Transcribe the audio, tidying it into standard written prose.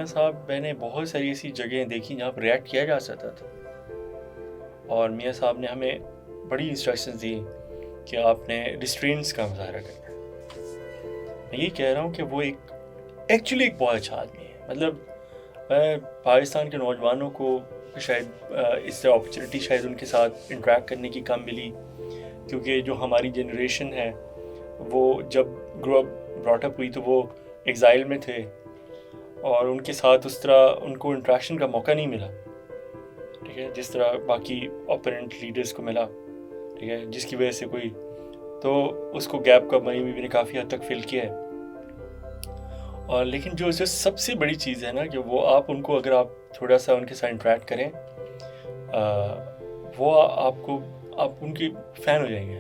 میاں صاحب میں نے بہت ساری ایسی جگہیں دیکھی جہاں پر ریئیکٹ کیا جا سکتا تھا، اور میاں صاحب نے ہمیں بڑی انسٹرکشنز دی کہ آپ نے ریسٹرینٹس کا مظاہرہ کرنا ہے۔ میں یہ کہہ رہا ہوں کہ وہ ایکچولی ایک بہت اچھا آدمی ہے۔ مطلب میں پاکستان کے نوجوانوں کو شاید اس سے اپرچونیٹی شاید ان کے ساتھ انٹریکٹ کرنے کی کم ملی، کیونکہ جو ہماری جنریشن ہے وہ جب گرو اپ براٹ اپ ہوئی تو وہ ایگزائل میں تھے، اور ان کے ساتھ اس طرح ان کو انٹریکشن کا موقع نہیں ملا، ٹھیک ہے، جس طرح باقی اوپوننٹ لیڈرز کو ملا، ٹھیک ہے، جس کی وجہ سے کوئی تو اس کو گیپ کا مئی بھی نے کافی حد تک فل کیا ہے۔ اور لیکن جو سب سے بڑی چیز ہے نا کہ وہ آپ ان کو اگر آپ تھوڑا سا ان کے ساتھ انٹریکٹ کریں، وہ آپ ان کے فین ہو جائیں گے۔